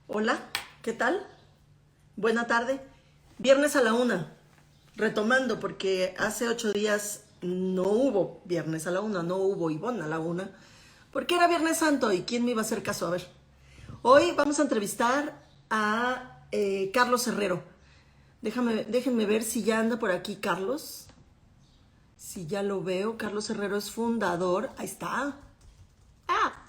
Hola, ¿qué tal? Buena tarde. Viernes a la una. Retomando, porque hace 8 días no hubo viernes a la una, no hubo Ivonne a la una, porque era Viernes Santo y quién me iba a hacer caso. A ver, hoy vamos a entrevistar a Carlos Herrero. Déjenme ver si ya anda por aquí Carlos. Si ya lo veo, Carlos Herrero es fundador. Ahí está. Ah,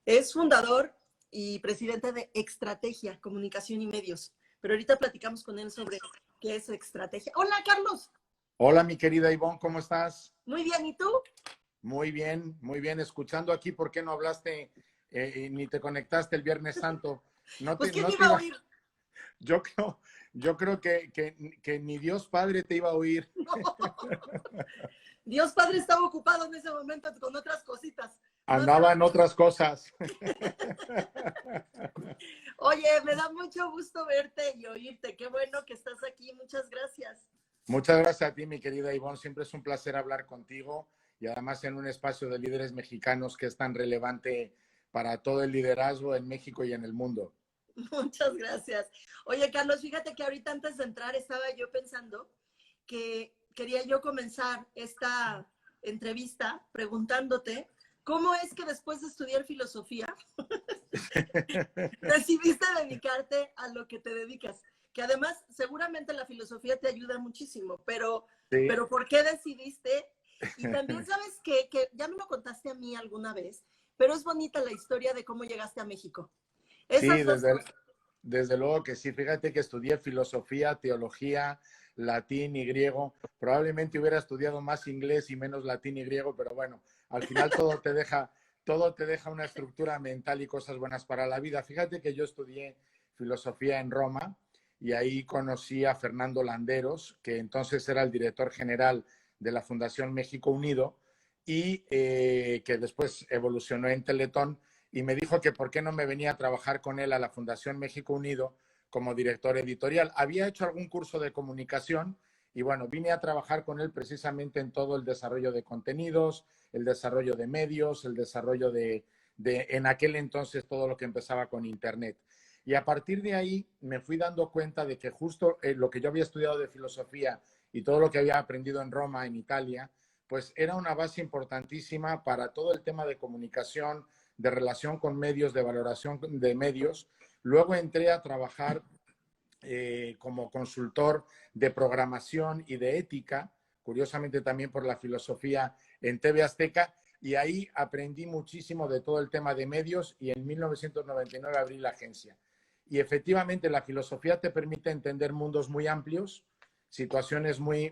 es fundador y presidente de Extrategia, Comunicación y Medios. Pero ahorita platicamos con él sobre qué es Extrategia. Hola, Carlos. Hola, mi querida Ivonne, ¿cómo estás? Muy bien, ¿y tú? Muy bien. Escuchando aquí, ¿por qué no hablaste ni te conectaste el Viernes Santo? Pues, ¿quién No me te iba a iba, oír? yo creo, yo creo que ni Dios Padre te iba a oír. Dios Padre estaba ocupado en ese momento con otras cositas. No Andaba andaba. en otras cosas. Oye, me da mucho gusto verte y oírte. Qué bueno que estás aquí. Muchas gracias. Muchas gracias a ti, mi querida Ivonne. Siempre es un placer hablar contigo y además en un espacio de líderes mexicanos que es tan relevante para todo el liderazgo en México y en el mundo. Muchas gracias. Oye, Carlos, fíjate que ahorita antes de entrar estaba yo pensando que quería yo comenzar esta entrevista preguntándote cómo es que después de estudiar filosofía decidiste dedicarte a lo que te dedicas. Que además seguramente la filosofía te ayuda muchísimo, Sí. pero ¿por qué decidiste? Y también sabes que ya me lo contaste a mí alguna vez, pero es bonita la historia de cómo llegaste a México. Sí, Esas dos cosas. desde luego que sí. Fíjate que estudié filosofía, teología, latín y griego. Probablemente hubiera estudiado más inglés y menos latín y griego, pero bueno, al final todo te deja una estructura mental y cosas buenas para la vida. Fíjate que yo estudié filosofía en Roma y ahí conocí a Fernando Landeros, que entonces era el director general de la Fundación México Unido y que después evolucionó en Teletón y me dijo que por qué no me venía a trabajar con él a la Fundación México Unido como director editorial. Había hecho algún curso de comunicación y bueno, vine a trabajar con él precisamente en todo el desarrollo de contenidos, el desarrollo de medios, el desarrollo de en aquel entonces todo lo que empezaba con Internet. Y a partir de ahí me fui dando cuenta de que justo lo que yo había estudiado de filosofía y todo lo que había aprendido en Roma, en Italia, pues era una base importantísima para todo el tema de comunicación, de relación con medios, de valoración de medios. Luego entré a trabajar como consultor de programación y de ética, curiosamente también por la filosofía en TV Azteca, y ahí aprendí muchísimo de todo el tema de medios y en 1999 abrí la agencia. Y efectivamente la filosofía te permite entender mundos muy amplios, situaciones muy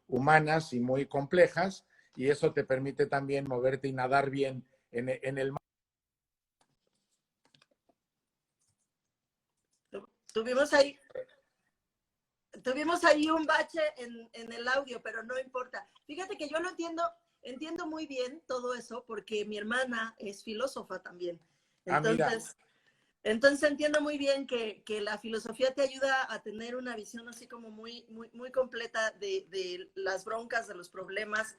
humanas y muy complejas, y eso te permite también moverte y nadar bien en el mar. Tuvimos ahí, tuvimos ahí un bache en el audio, pero no importa. Fíjate que yo lo entiendo muy bien todo eso, porque mi hermana es filósofa también. Ah, mira, Entonces, entonces entiendo muy bien que la filosofía te ayuda a tener una visión así como muy completa de las broncas, de los problemas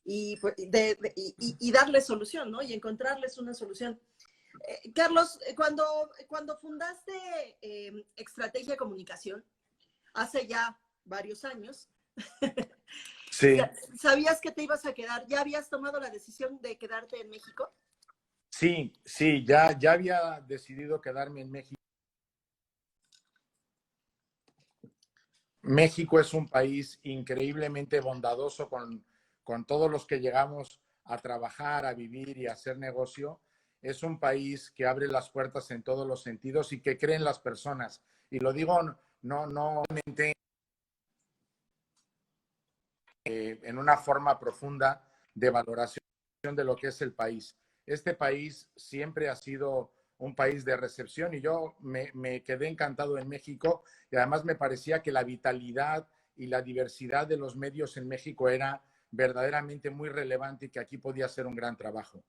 y, y darles solución, ¿no? Y encontrarles una solución. Carlos, cuando fundaste Estrategia Comunicación, hace ya varios años, sí. ¿sabías que te ibas a quedar? ¿Ya habías tomado la decisión de quedarte en México? Sí, ya había decidido quedarme en México. México es un país increíblemente bondadoso con todos los que llegamos a trabajar, a vivir y a hacer negocio. Es un país que abre las puertas en todos los sentidos y que cree en las personas. Y lo digo no en una forma profunda de valoración de lo que es el país. Este país siempre ha sido un país de recepción y yo me quedé encantado en México y además me parecía que la vitalidad y la diversidad de los medios en México era verdaderamente muy relevante y que aquí podía ser un gran trabajo.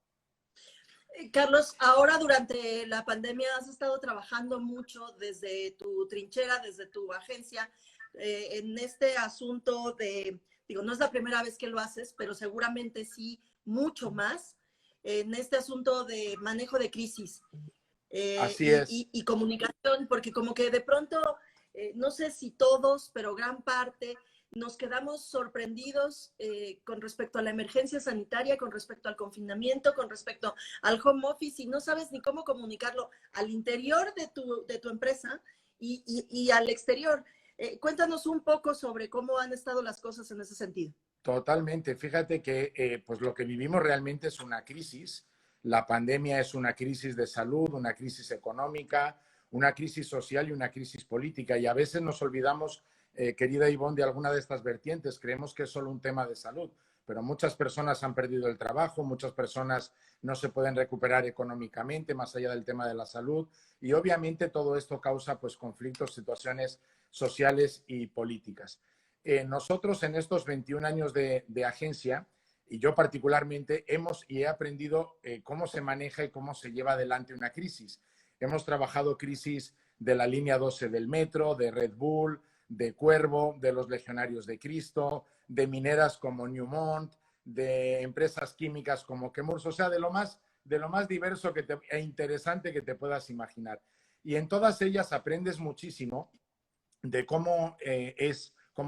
Carlos, ahora durante la pandemia has estado trabajando mucho desde tu trinchera, desde tu agencia, en este asunto de, digo, no es la primera vez que lo haces, pero seguramente sí, mucho más, en este asunto de manejo de crisis Así es. y comunicación, porque como que de pronto, no sé si todos, pero gran parte, nos quedamos sorprendidos con respecto a la emergencia sanitaria, con respecto al confinamiento, con respecto al home office, y no sabes ni cómo comunicarlo al interior de tu empresa y al exterior. Cuéntanos un poco sobre cómo han estado las cosas en ese sentido. Totalmente. Fíjate que pues lo que vivimos realmente es una crisis. La pandemia es una crisis de salud, una crisis económica, una crisis social y una crisis política. Y a veces nos olvidamos, querida Ivonne, de alguna de estas vertientes. Creemos que es solo un tema de salud, pero muchas personas han perdido el trabajo, muchas personas no se pueden recuperar económicamente, más allá del tema de la salud. Y obviamente todo esto causa pues conflictos, situaciones sociales y políticas. Nosotros en estos 21 años de agencia, y yo particularmente, hemos y he aprendido cómo se maneja y cómo se lleva adelante una crisis. Hemos trabajado crisis de la línea 12 del metro, de Red Bull, de Cuervo, de los Legionarios de Cristo, de mineras como Newmont, de empresas químicas como Chemours, o sea, de lo más diverso e interesante que te puedas imaginar. Y en todas ellas aprendes muchísimo de cómo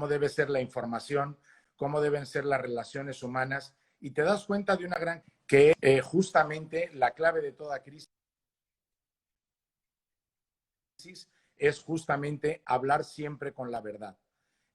debe ser la información, cómo deben ser las relaciones humanas, y te das cuenta de una gran, que justamente la clave de toda crisis es justamente hablar siempre con la verdad.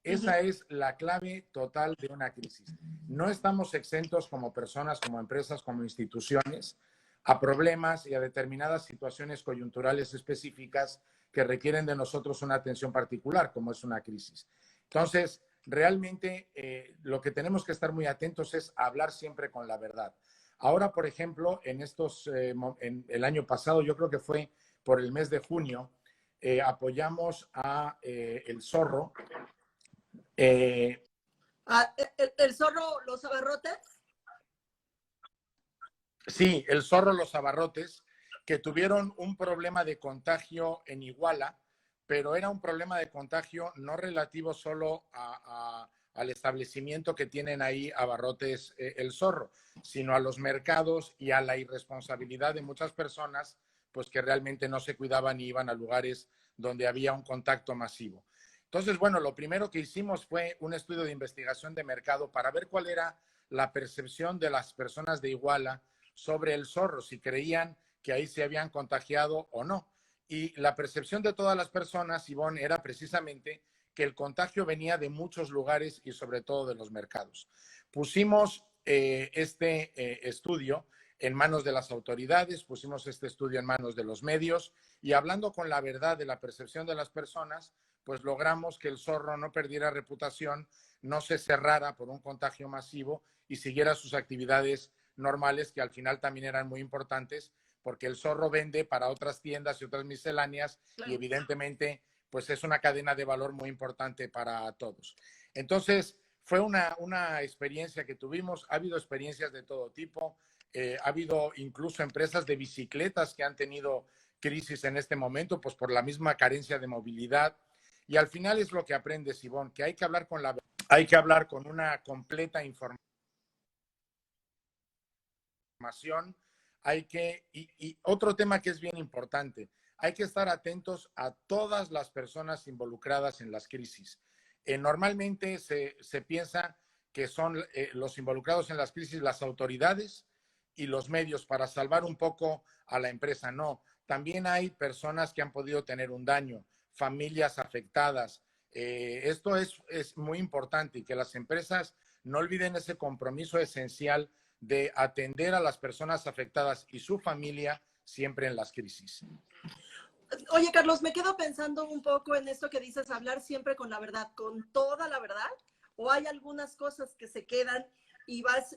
Esa es la clave total de una crisis. No estamos exentos como personas, como empresas, como instituciones a problemas y a determinadas situaciones coyunturales específicas que requieren de nosotros una atención particular, como es una crisis. Entonces, realmente lo que tenemos que estar muy atentos es hablar siempre con la verdad. Ahora, por ejemplo, en el año pasado, yo creo que fue por el mes de junio, apoyamos a El Zorro. ¿El zorro, los abarrotes? Sí, El Zorro, los Abarrotes, que tuvieron un problema de contagio en Iguala, pero era un problema de contagio no relativo solo al establecimiento que tienen ahí Abarrotes El Zorro, sino a los mercados y a la irresponsabilidad de muchas personas, pues que realmente no se cuidaban y iban a lugares donde había un contacto masivo. Entonces, bueno, lo primero que hicimos fue un estudio de investigación de mercado para ver cuál era la percepción de las personas de Iguala sobre El Zorro, si creían que ahí se habían contagiado o no. Y la percepción de todas las personas, Ivonne, era precisamente que el contagio venía de muchos lugares y sobre todo de los mercados. Pusimos estudio en manos de las autoridades, pusimos este estudio en manos de los medios y hablando con la verdad de la percepción de las personas, pues logramos que El Zorro no perdiera reputación, no se cerrara por un contagio masivo y siguiera sus actividades normales, que al final también eran muy importantes, porque El Zorro vende para otras tiendas y otras misceláneas, claro, y evidentemente pues es una cadena de valor muy importante para todos. Entonces, fue una experiencia que tuvimos. Ha habido experiencias de todo tipo. Ha habido incluso empresas de bicicletas que han tenido crisis en este momento, pues por la misma carencia de movilidad. Y al final es lo que aprendes, Ivonne, que hay que hablar con hay que hablar con una completa información. Y otro tema que es bien importante, hay que estar atentos a todas las personas involucradas en las crisis. Normalmente se piensa que son los involucrados en las crisis las autoridades y los medios para salvar un poco a la empresa. No, también hay personas que han podido tener un daño, familias afectadas. Esto es muy importante y que las empresas no olviden ese compromiso esencial de atender a las personas afectadas y su familia siempre en las crisis. Oye, Carlos, me quedo pensando un poco en esto que dices, hablar siempre con la verdad, con toda la verdad, o hay algunas cosas que se quedan y vas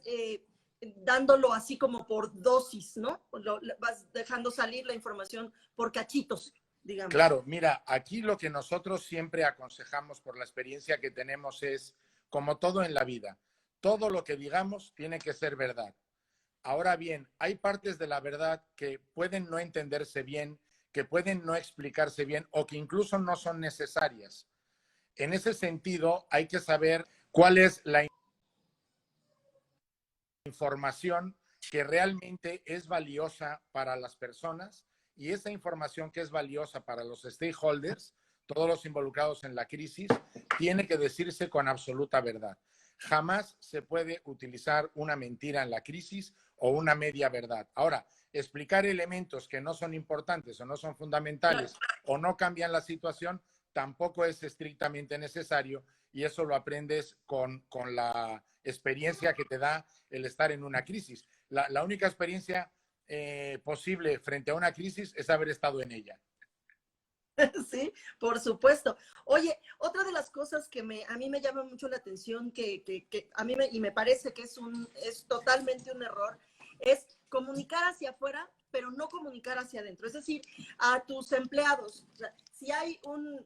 dándolo así como por dosis, ¿no? Vas dejando salir la información por cachitos, digamos. Claro, mira, aquí lo que nosotros siempre aconsejamos por la experiencia que tenemos es, como todo en la vida, todo lo que digamos tiene que ser verdad. Ahora bien, hay partes de la verdad que pueden no entenderse bien, que pueden no explicarse bien o que incluso no son necesarias. En ese sentido, hay que saber cuál es la información que realmente es valiosa para las personas y esa información que es valiosa para los stakeholders, todos los involucrados en la crisis, tiene que decirse con absoluta verdad. Jamás se puede utilizar una mentira en la crisis o una media verdad. Ahora, explicar elementos que no son importantes o no son fundamentales o no cambian la situación tampoco es estrictamente necesario y eso lo aprendes con la experiencia que te da el estar en una crisis. La única experiencia posible frente a una crisis es haber estado en ella. Sí, por supuesto. Oye, otra de las cosas que a mí me llama mucho la atención, que a mí y me parece que es totalmente un error, es comunicar hacia afuera, pero no comunicar hacia adentro. Es decir, a tus empleados, o sea, si hay un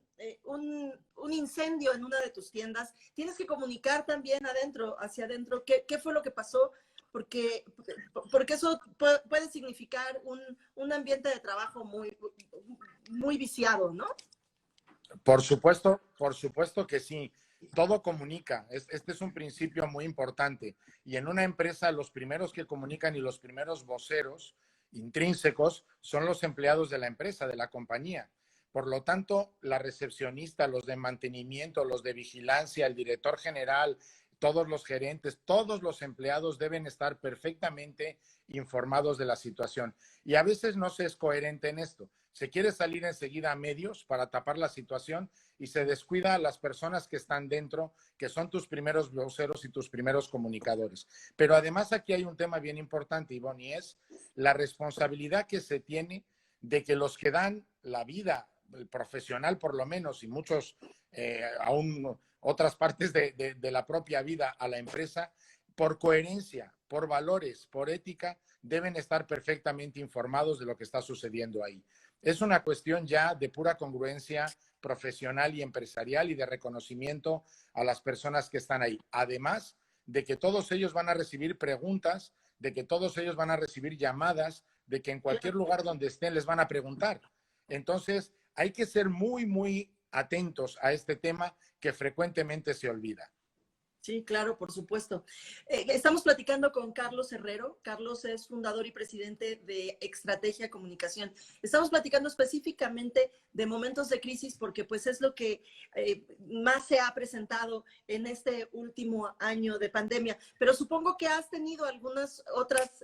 incendio en una de tus tiendas, tienes que comunicar también adentro, hacia adentro, qué fue lo que pasó, porque, porque eso puede significar un ambiente de trabajo muy viciado, ¿no? Por supuesto que sí. Todo comunica. Este es un principio muy importante. Y en una empresa, los primeros que comunican y los primeros voceros intrínsecos son los empleados de la empresa, de la compañía. Por lo tanto, la recepcionista, los de mantenimiento, los de vigilancia, el director general, todos los gerentes, todos los empleados deben estar perfectamente informados de la situación. Y a veces no se es coherente en esto. Se quiere salir enseguida a medios para tapar la situación y se descuida a las personas que están dentro, que son tus primeros voceros y tus primeros comunicadores. Pero además aquí hay un tema bien importante, Ivonne, y es la responsabilidad que se tiene de que los que dan la vida, el profesional por lo menos, y muchos aún otras partes de la propia vida a la empresa, por coherencia, por valores, por ética, deben estar perfectamente informados de lo que está sucediendo ahí. Es una cuestión ya de pura congruencia profesional y empresarial y de reconocimiento a las personas que están ahí. Además de que todos ellos van a recibir preguntas, de que todos ellos van a recibir llamadas, de que en cualquier lugar donde estén les van a preguntar. Entonces, hay que ser muy, muy atentos a este tema que frecuentemente se olvida. Sí, claro, por supuesto. Estamos platicando con Carlos Herrero. Carlos es fundador y presidente de Estrategia Comunicación. Estamos platicando específicamente de momentos de crisis porque pues es lo que más se ha presentado en este último año de pandemia. Pero supongo que has tenido algunas otras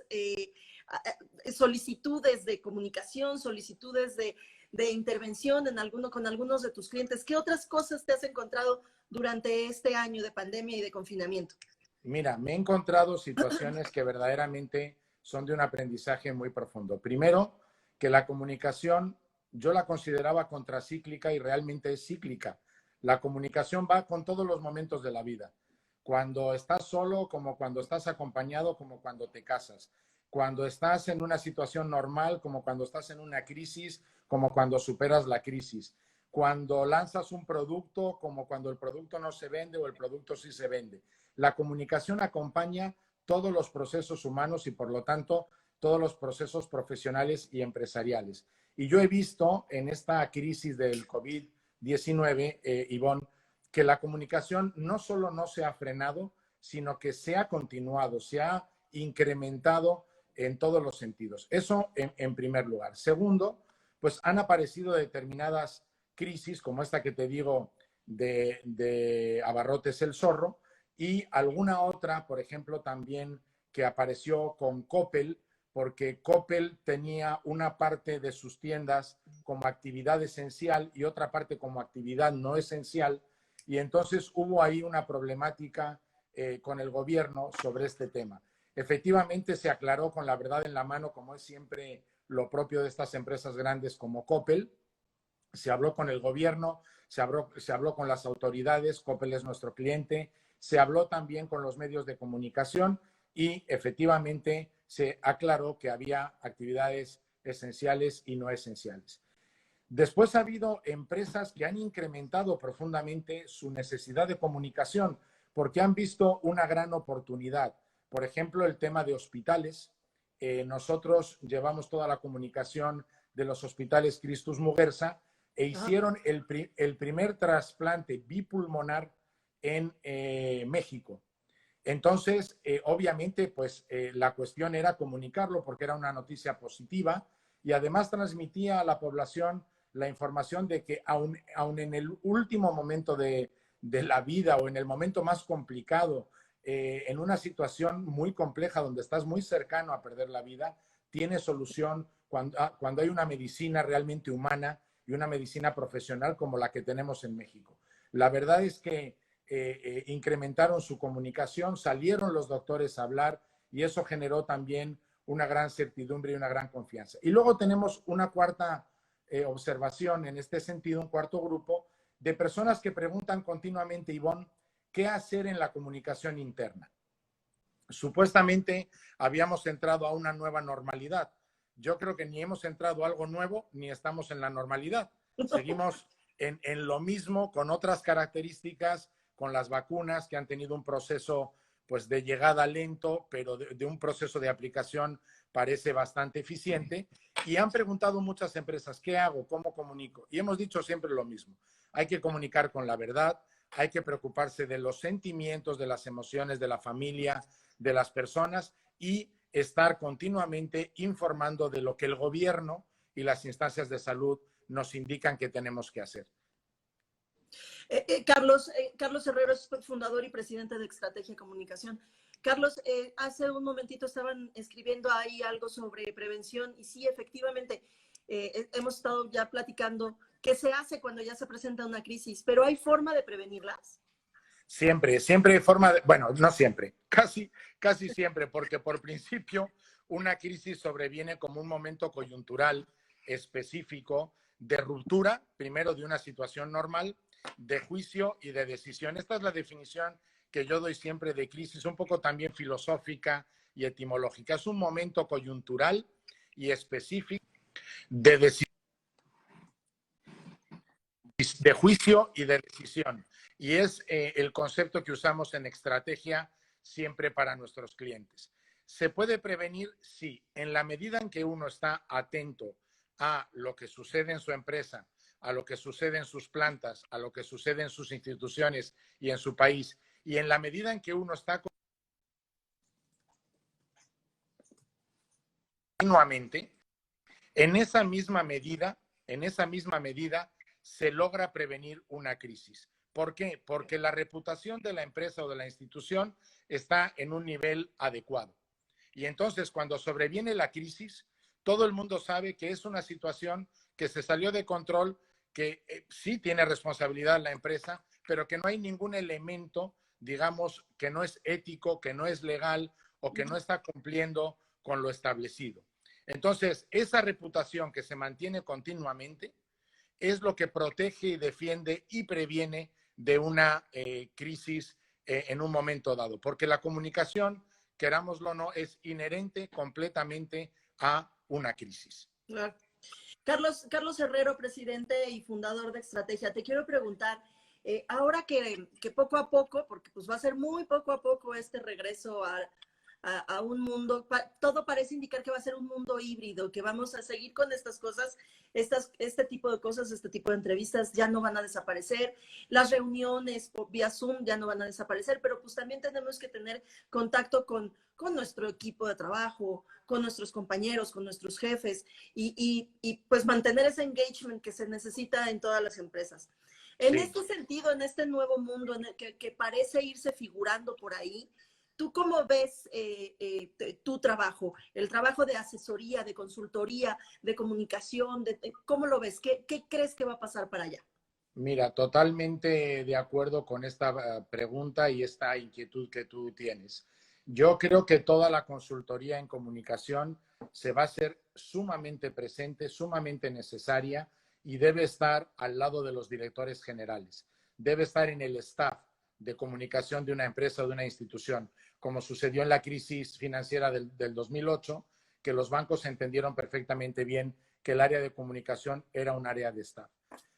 solicitudes de comunicación, solicitudes de intervención con algunos de tus clientes. ¿Qué otras cosas te has encontrado durante este año de pandemia y de confinamiento? Mira, me he encontrado situaciones que verdaderamente son de un aprendizaje muy profundo. Primero, que la comunicación yo la consideraba contracíclica y realmente es cíclica. La comunicación va con todos los momentos de la vida. Cuando estás solo, como cuando estás acompañado, como cuando te casas. Cuando estás en una situación normal, como cuando estás en una crisis, como cuando superas la crisis. Cuando lanzas un producto, como cuando el producto no se vende o el producto sí se vende. La comunicación acompaña todos los procesos humanos y por lo tanto todos los procesos profesionales y empresariales. Y yo he visto en esta crisis del COVID-19, Ivonne, que la comunicación no solo no se ha frenado, sino que se ha continuado, se ha incrementado en todos los sentidos. Eso en primer lugar. Segundo, pues han aparecido determinadas crisis, como esta que te digo de Abarrotes el Zorro, y alguna otra, por ejemplo, también que apareció con Coppel, porque Coppel tenía una parte de sus tiendas como actividad esencial y otra parte como actividad no esencial, y entonces hubo ahí una problemática con el gobierno sobre este tema. Efectivamente se aclaró con la verdad en la mano, como es siempre lo propio de estas empresas grandes como Coppel. Se habló con el gobierno, se habló con las autoridades, Coppel es nuestro cliente, se habló también con los medios de comunicación y efectivamente se aclaró que había actividades esenciales y no esenciales. Después ha habido empresas que han incrementado profundamente su necesidad de comunicación porque han visto una gran oportunidad. Por ejemplo, el tema de hospitales. Nosotros llevamos toda la comunicación de los hospitales Christus Muguerza e hicieron el primer trasplante bipulmonar en México. Entonces, obviamente, pues la cuestión era comunicarlo porque era una noticia positiva y además transmitía a la población la información de que aun en el último momento de la vida o en el momento más complicado, en una situación muy compleja donde estás muy cercano a perder la vida, tiene solución cuando hay una medicina realmente humana y una medicina profesional como la que tenemos en México. La verdad es que incrementaron su comunicación, salieron los doctores a hablar y eso generó también una gran certidumbre y una gran confianza. Y luego tenemos una cuarta observación en este sentido, un cuarto grupo de personas que preguntan continuamente, Ivonne, ¿qué hacer en la comunicación interna? Supuestamente habíamos entrado a una nueva normalidad. Yo creo que ni hemos entrado a algo nuevo ni estamos en la normalidad. Seguimos en lo mismo con otras características, con las vacunas que han tenido un proceso pues de llegada lento, pero de un proceso de aplicación parece bastante eficiente. Y han preguntado muchas empresas, ¿qué hago? ¿Cómo comunico? Y hemos dicho siempre lo mismo. Hay que comunicar con la verdad, hay que preocuparse de los sentimientos, de las emociones de la familia, de las personas y estar continuamente informando de lo que el gobierno y las instancias de salud nos indican que tenemos que hacer. Carlos Herrero es fundador y presidente de Estrategia Comunicación. Carlos, hace un momentito estaban escribiendo ahí algo sobre prevención y sí, efectivamente, hemos estado ya platicando qué se hace cuando ya se presenta una crisis, pero ¿hay forma de prevenirlas? Siempre hay forma de, bueno, no siempre, casi siempre, porque por principio una crisis sobreviene como un momento coyuntural específico de ruptura, primero de una situación normal, de juicio y de decisión. Esta es la definición que yo doy siempre de crisis, un poco también filosófica y etimológica. Es un momento coyuntural y específico de decisión, de juicio y de decisión. Y es el concepto que usamos en estrategia siempre para nuestros clientes. ¿Se puede prevenir? Sí, en la medida en que uno está atento a lo que sucede en su empresa, a lo que sucede en sus plantas, a lo que sucede en sus instituciones y en su país, y en la medida en que uno está continuamente, en esa misma medida se logra prevenir una crisis. ¿Por qué? Porque la reputación de la empresa o de la institución está en un nivel adecuado. Y entonces, cuando sobreviene la crisis, todo el mundo sabe que es una situación que se salió de control, que sí tiene responsabilidad la empresa, pero que no hay ningún elemento, digamos, que no es ético, que no es legal o que no está cumpliendo con lo establecido. Entonces, esa reputación que se mantiene continuamente es lo que protege y defiende y previene de una crisis en un momento dado, porque la comunicación, querámoslo o no, es inherente completamente a una crisis. Claro. Carlos Herrero, presidente y fundador de Estrategia, te quiero preguntar, ahora que poco a poco, porque pues va a ser muy poco a poco este regreso a un mundo, todo parece indicar que va a ser un mundo híbrido, que vamos a seguir con estas cosas, este tipo de cosas, este tipo de entrevistas ya no van a desaparecer, las reuniones vía Zoom ya no van a desaparecer, pero pues también tenemos que tener contacto con nuestro equipo de trabajo, con nuestros compañeros, con nuestros jefes y pues mantener ese engagement que se necesita en todas las empresas. En Sí. este sentido, en este nuevo mundo en el que parece irse figurando por ahí, ¿tú cómo ves tu trabajo, el trabajo de asesoría, de consultoría, de comunicación? ¿Cómo lo ves? ¿Qué crees que va a pasar para allá? Mira, totalmente de acuerdo con esta pregunta y esta inquietud que tú tienes. Yo creo que toda la consultoría en comunicación se va a hacer sumamente presente, sumamente necesaria y debe estar al lado de los directores generales. Debe estar en el staff de comunicación de una empresa o de una institución, como sucedió en la crisis financiera del 2008, que los bancos entendieron perfectamente bien que el área de comunicación era un área de staff.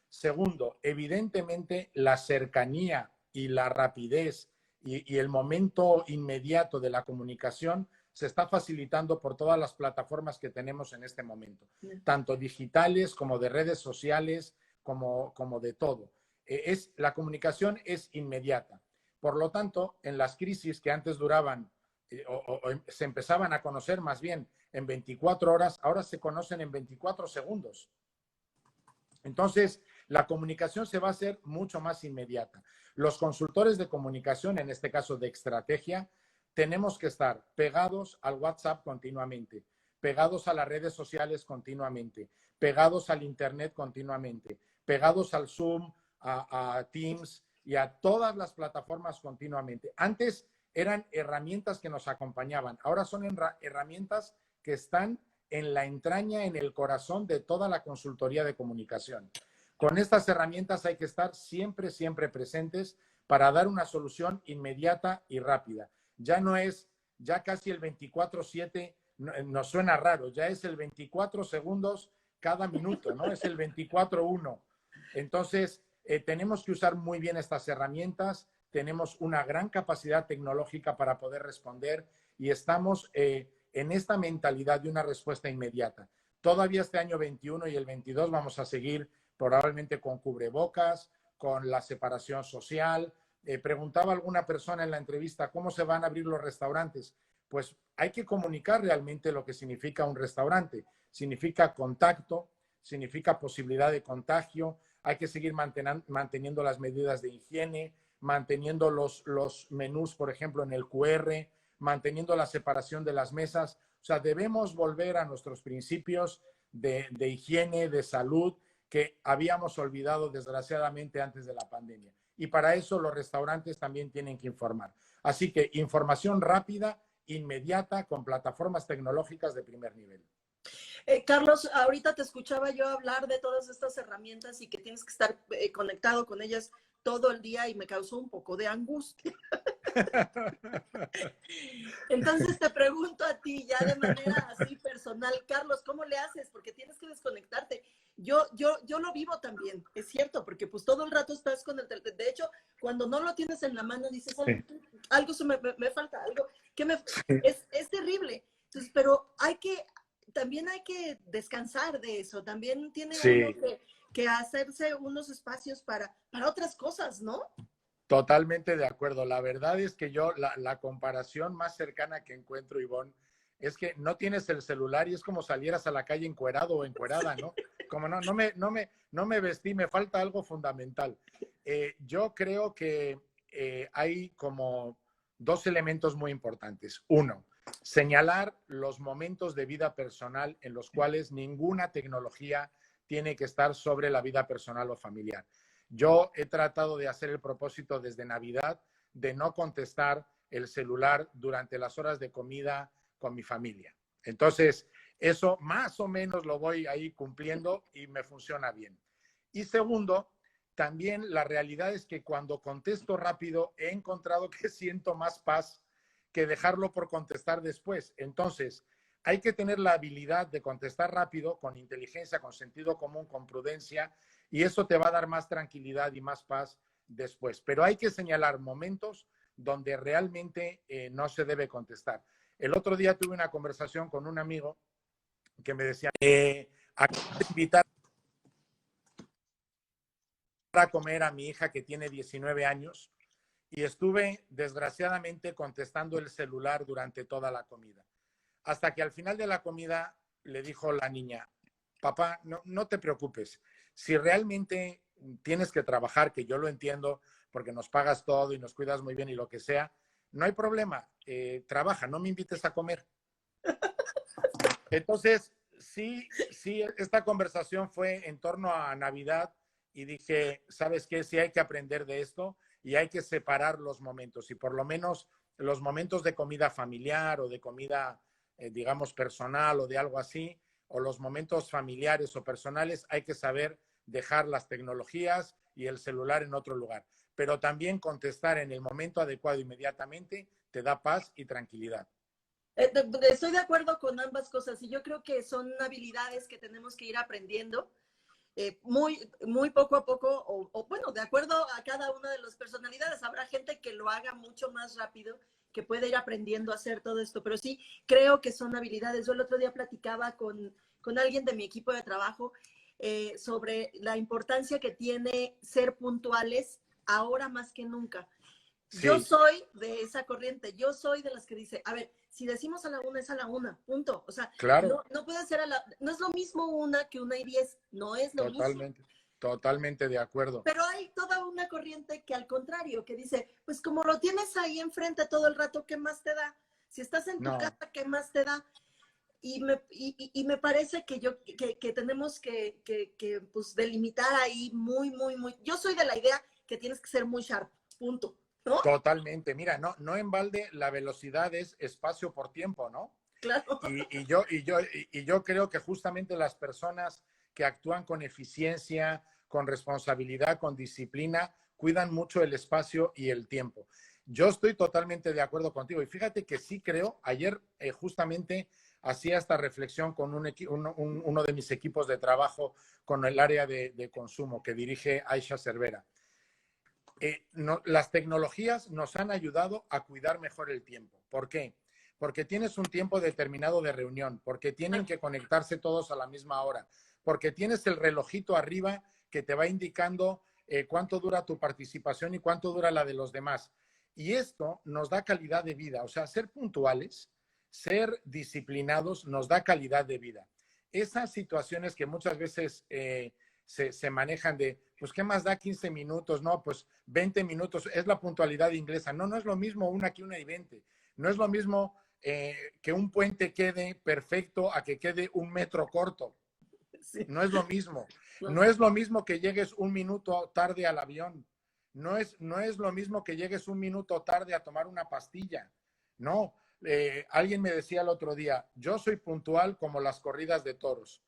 Segundo, evidentemente la cercanía y la rapidez y el momento inmediato de la comunicación se está facilitando por todas las plataformas que tenemos en este momento, tanto digitales como de redes sociales, como de todo. La comunicación es inmediata. Por lo tanto, en las crisis que antes duraban o se empezaban a conocer más bien en 24 horas, ahora se conocen en 24 segundos. Entonces, la comunicación se va a hacer mucho más inmediata. Los consultores de comunicación, en este caso de estrategia, tenemos que estar pegados al WhatsApp continuamente, pegados a las redes sociales continuamente, pegados al Internet continuamente, pegados al Zoom, a Teams y a todas las plataformas continuamente. Antes eran herramientas que nos acompañaban, ahora son herramientas que están en la entraña, en el corazón de toda la consultoría de comunicación. Con estas herramientas hay que estar siempre, siempre presentes para dar una solución inmediata y rápida. Ya no es, ya casi el 24/7 nos suena raro, ya es el 24 segundos cada minuto, ¿no? Es el 24/1. Entonces, tenemos que usar muy bien estas herramientas, tenemos una gran capacidad tecnológica para poder responder y estamos en esta mentalidad de una respuesta inmediata. Todavía este año 21 y el 22 vamos a seguir probablemente con cubrebocas, con la separación social. Preguntaba alguna persona en la entrevista, ¿cómo se van a abrir los restaurantes? Pues hay que comunicar realmente lo que significa un restaurante. Significa contacto, significa posibilidad de contagio, hay que seguir manteniendo las medidas de higiene, manteniendo los menús, por ejemplo, en el QR, manteniendo la separación de las mesas. O sea, debemos volver a nuestros principios de higiene, de salud, que habíamos olvidado desgraciadamente antes de la pandemia. Y para eso los restaurantes también tienen que informar. Así que información rápida, inmediata, con plataformas tecnológicas de primer nivel. Carlos, ahorita te escuchaba yo hablar de todas estas herramientas y que tienes que estar conectado con ellas todo el día y me causó un poco de angustia. Entonces te pregunto a ti ya de manera así personal, Carlos, ¿cómo le haces? Porque tienes que desconectarte. Yo lo vivo también, es cierto, porque pues todo el rato estás con el teléfono. De hecho, cuando no lo tienes en la mano dices, algo se me falta, algo que es terrible. Entonces, pero también hay que descansar de eso. También tiene uno que hacerse unos espacios para otras cosas, ¿no? Totalmente de acuerdo. La verdad es que yo, la comparación más cercana que encuentro, Ivonne, es que no tienes el celular y es como salieras a la calle encuerado o encuerada, ¿no? Como no me vestí, me falta algo fundamental. Yo creo que hay como dos elementos muy importantes. Uno, señalar los momentos de vida personal en los cuales ninguna tecnología tiene que estar sobre la vida personal o familiar. Yo he tratado de hacer el propósito desde Navidad de no contestar el celular durante las horas de comida con mi familia. Entonces, eso más o menos lo voy ahí cumpliendo y me funciona bien. Y segundo, también la realidad es que cuando contesto rápido he encontrado que siento más paz que dejarlo por contestar después. Entonces, hay que tener la habilidad de contestar rápido, con inteligencia, con sentido común, con prudencia, y eso te va a dar más tranquilidad y más paz después. Pero hay que señalar momentos donde realmente no se debe contestar. El otro día tuve una conversación con un amigo que me decía, acabo de invitar a comer a mi hija que tiene 19 años y estuve desgraciadamente contestando el celular durante toda la comida. Hasta que al final de la comida le dijo la niña, papá, no te preocupes, si realmente tienes que trabajar, que yo lo entiendo, porque nos pagas todo y nos cuidas muy bien y lo que sea, no hay problema, trabaja, no me invites a comer. Entonces, sí, esta conversación fue en torno a Navidad y dije, ¿sabes qué? Sí hay que aprender de esto y hay que separar los momentos y por lo menos los momentos de comida familiar o de comida, digamos, personal o de algo así, o los momentos familiares o personales, hay que saber dejar las tecnologías y el celular en otro lugar. Pero también contestar en el momento adecuado inmediatamente te da paz y tranquilidad. Estoy de acuerdo con ambas cosas y yo creo que son habilidades que tenemos que ir aprendiendo muy poco a poco o bueno, de acuerdo a cada una de las personalidades. Habrá gente que lo haga mucho más rápido, que puede ir aprendiendo a hacer todo esto, pero sí creo que son habilidades. Yo el otro día platicaba con alguien de mi equipo de trabajo sobre la importancia que tiene ser puntuales ahora más que nunca. Yo Sí, soy de esa corriente, yo soy de las que dice, a ver, si decimos a la una es a la una, punto. O sea, claro, no puede ser no es lo mismo una que una y 10, no es lo mismo. totalmente, totalmente de acuerdo. Pero hay toda una corriente que al contrario, que dice, pues como lo tienes ahí enfrente todo el rato, ¿qué más te da? Si estás en tu No, casa, ¿qué más te da? Y me parece que tenemos que pues, delimitar ahí muy. Yo soy de la idea que tienes que ser muy sharp, punto, ¿no? totalmente. Mira, no en balde la velocidad es espacio por tiempo, ¿no? Claro. Y yo creo que justamente las personas que actúan con eficiencia, con responsabilidad, con disciplina, cuidan mucho el espacio y el tiempo. Yo estoy totalmente de acuerdo contigo. Y fíjate que sí creo, ayer justamente hacía esta reflexión con uno de mis equipos de trabajo con el área de consumo que dirige Aisha Cervera. Las tecnologías nos han ayudado a cuidar mejor el tiempo. ¿Por qué? Porque tienes un tiempo determinado de reunión, porque tienen que conectarse todos a la misma hora, porque tienes el relojito arriba que te va indicando cuánto dura tu participación y cuánto dura la de los demás. Y esto nos da calidad de vida, o sea, ser puntuales, ser disciplinados nos da calidad de vida. Esas situaciones que muchas veces se manejan de, pues, ¿qué más da 15 minutos? No, pues 20 minutos, es la puntualidad inglesa. No es lo mismo una que una y 20. No es lo mismo que un puente quede perfecto a que quede un metro corto. Sí, No es lo mismo. no. No es lo mismo que llegues un minuto tarde al avión. No es lo mismo que llegues un minuto tarde a tomar una pastilla. No. Alguien me decía el otro día, yo soy puntual como las corridas de toros.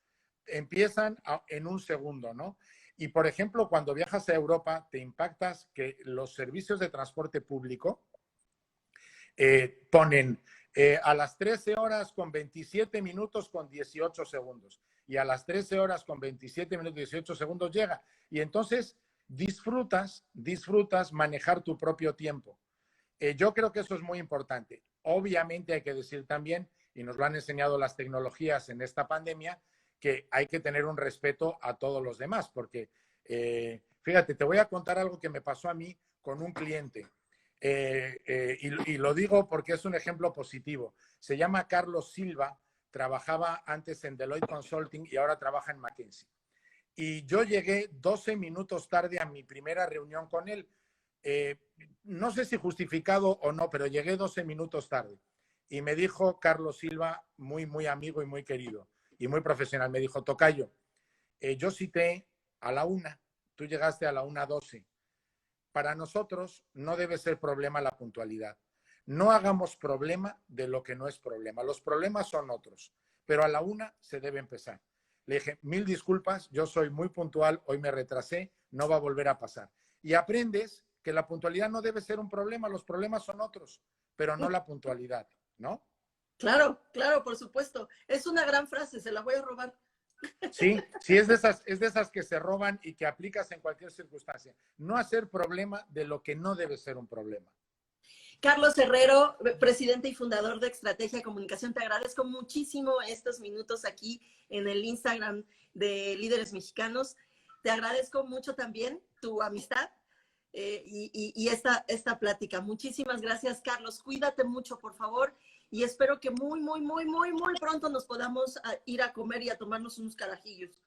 Empiezan en un segundo, ¿no? Y por ejemplo, cuando viajas a Europa, te impactas que los servicios de transporte público ponen a las 13 horas con 27 minutos con 18 segundos y a las 13 horas con 27 minutos 18 segundos llega. Y entonces disfrutas manejar tu propio tiempo. Yo creo que eso es muy importante. Obviamente hay que decir también, y nos lo han enseñado las tecnologías en esta pandemia, que hay que tener un respeto a todos los demás, porque fíjate, te voy a contar algo que me pasó a mí con un cliente. Y lo digo porque es un ejemplo positivo. Se llama Carlos Silva, trabajaba antes en Deloitte Consulting y ahora trabaja en McKinsey. Y yo llegué 12 minutos tarde a mi primera reunión con él. Eh, no sé si justificado o no, pero llegué 12 minutos tarde. Y me dijo Carlos Silva, muy amigo y muy querido y muy profesional, me dijo, Tocayo, yo cité a la 1, tú llegaste a la 1:12. Para nosotros no debe ser problema la puntualidad. No hagamos problema de lo que no es problema. Los problemas son otros, pero a la 1 se debe empezar. Le dije, mil disculpas, yo soy muy puntual, hoy me retrasé, no va a volver a pasar. Y aprendes que la puntualidad no debe ser un problema, los problemas son otros, pero no la puntualidad, ¿no? Claro, por supuesto. Es una gran frase, se la voy a robar. Sí, es de esas que se roban y que aplicas en cualquier circunstancia. No hacer problema de lo que no debe ser un problema. Carlos Herrero, presidente y fundador de Estrategia Comunicación, te agradezco muchísimo estos minutos aquí en el Instagram de Líderes Mexicanos. Te agradezco mucho también tu amistad y esta plática. Muchísimas gracias, Carlos. Cuídate mucho, por favor, y espero que muy pronto nos podamos ir a comer y a tomarnos unos carajillos.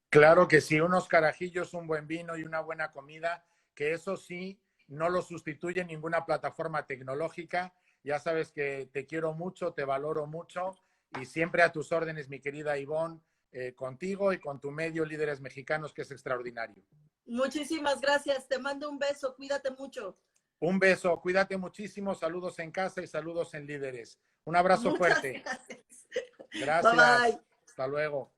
Claro que sí, unos carajillos, un buen vino y una buena comida, que eso sí, no lo sustituye ninguna plataforma tecnológica. Ya sabes que te quiero mucho, te valoro mucho y siempre a tus órdenes, mi querida Ivonne, contigo y con tu medio Líderes Mexicanos, que es extraordinario. Muchísimas gracias. Te mando un beso. Cuídate mucho. Un beso, cuídate muchísimo, saludos en casa y saludos en Líderes. Un abrazo Muchas fuerte. gracias. Bye Gracias. bye. Hasta luego.